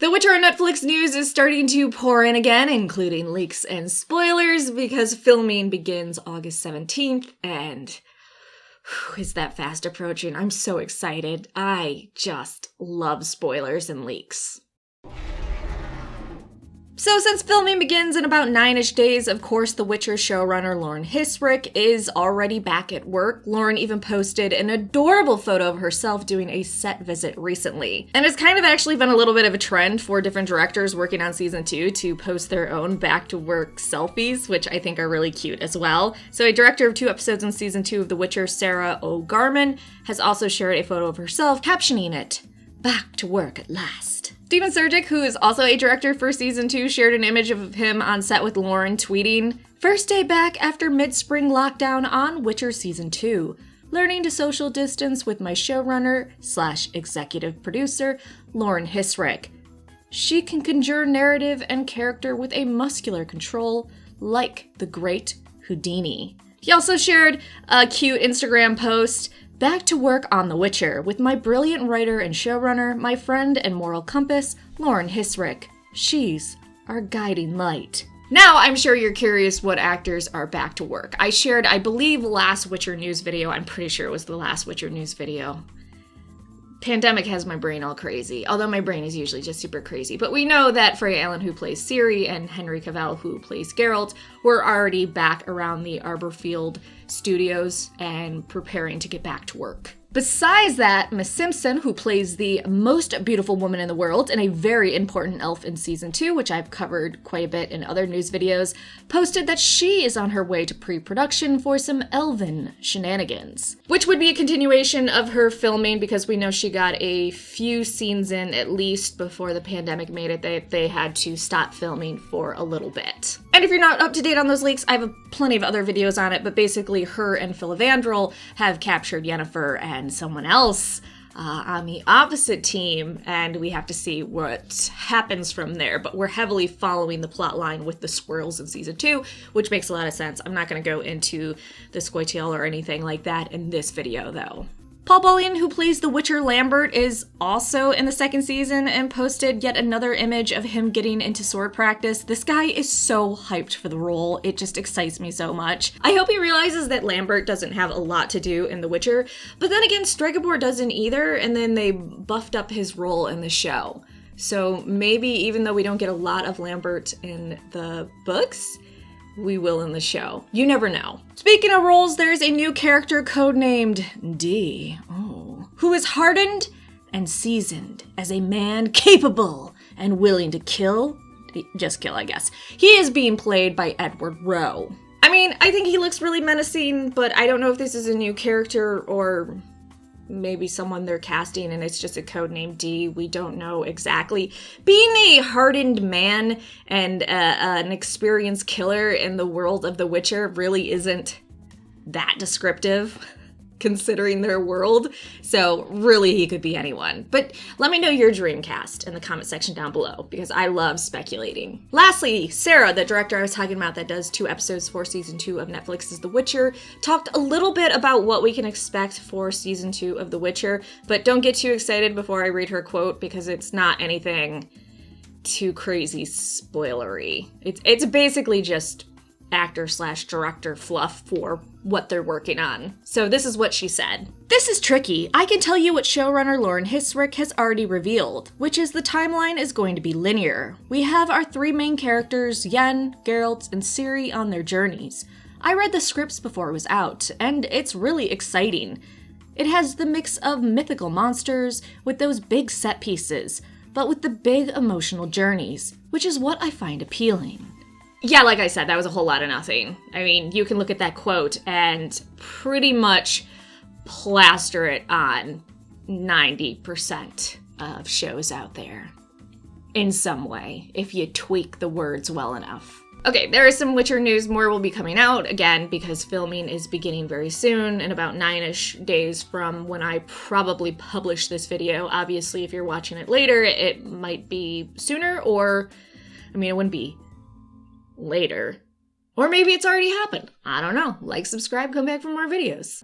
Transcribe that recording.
The Witcher on Netflix news is starting to pour in again, including leaks and spoilers, because filming begins August 17th, and is that fast approaching? I'm so excited. I just love spoilers and leaks. So since filming begins in about 9-ish days, of course, The Witcher showrunner Lauren Hissrich is already back at work. Lauren even posted an adorable photo of herself doing a set visit recently. And it's kind of actually been a little bit of a trend for different directors working on season 2 to post their own back-to-work selfies, which I think are really cute as well. So a director of 2 episodes in season 2 of The Witcher, Sarah O'Garman, has also shared a photo of herself, captioning it, "Back to work at last." Steven Surgic, who is also a director for season 2, shared an image of him on set with Lauren, tweeting, "First day back after mid-spring lockdown on Witcher season 2. Learning to social distance with my showrunner / executive producer, Lauren Hissrich. She can conjure narrative and character with a muscular control, like the great Houdini." He also shared a cute Instagram post, "Back to work on The Witcher with my brilliant writer and showrunner, my friend and moral compass, Lauren Hissrich. She's our guiding light." Now, I'm sure you're curious what actors are back to work. I shared, I believe, last Witcher news video. I'm pretty sure it was the last Witcher news video. Pandemic has my brain all crazy, although my brain is usually just super crazy. But we know that Freya Allen, who plays Ciri, and Henry Cavill, who plays Geralt, were already back around the Arborfield studios and preparing to get back to work. Besides that, Miss Simpson, who plays the most beautiful woman in the world and a very important elf in season 2, which I've covered quite a bit in other news videos, posted that she is on her way to pre-production for some Elven shenanigans, which would be a continuation of her filming because we know she got a few scenes in at least before the pandemic made it. They had to stop filming for a little bit. And if you're not up to date on those leaks, I have plenty of other videos on it, but basically her and Phil Evandrel have captured Yennefer and someone else on the opposite team, and we have to see what happens from there. But we're heavily following the plot line with the squirrels in season 2, which makes a lot of sense. I'm not going to go into the Scoia'tael or anything like that in this video, though. Paul Bullion, who plays the Witcher Lambert, is also in the second season and posted yet another image of him getting into sword practice. This guy is so hyped for the role. It just excites me so much. I hope he realizes that Lambert doesn't have a lot to do in The Witcher, but then again, Stregobor doesn't either, and then they buffed up his role in the show. So maybe even though we don't get a lot of Lambert in the books, we will in the show. You never know. Speaking of roles, there's a new character codenamed D, who is hardened and seasoned as a man capable and willing to kill. Just kill, I guess. He is being played by Edward Rowe. I mean, I think he looks really menacing, but I don't know if this is a new character or maybe someone they're casting and it's just a code named D. We don't know exactly. Being a hardened man and an experienced killer in the world of The Witcher really isn't that descriptive, considering their world. So really, he could be anyone. But let me know your dream cast in the comment section down below, because I love speculating. Lastly, Sarah, the director I was talking about that does 2 episodes for season 2 of Netflix's The Witcher, talked a little bit about what we can expect for season 2 of The Witcher, but don't get too excited before I read her quote, because it's not anything too crazy spoilery. It's basically just actor/director fluff for what they're working on. So this is what she said. "This is tricky. I can tell you what showrunner Lauren Hissrich has already revealed, which is the timeline is going to be linear. We have our 3 main characters, Yen, Geralt, and Ciri, on their journeys. I read the scripts before it was out, and it's really exciting. It has the mix of mythical monsters with those big set pieces, but with the big emotional journeys, which is what I find appealing." Yeah, like I said, that was a whole lot of nothing. I mean, you can look at that quote and pretty much plaster it on 90% of shows out there in some way, if you tweak the words well enough. Okay, there is some Witcher news. More will be coming out, again, because filming is beginning very soon, in about 9-ish days from when I probably publish this video. Obviously, if you're watching it later, it might be sooner, or, I mean, it wouldn't be later. Or maybe it's already happened. I don't know. Like, subscribe, come back for more videos.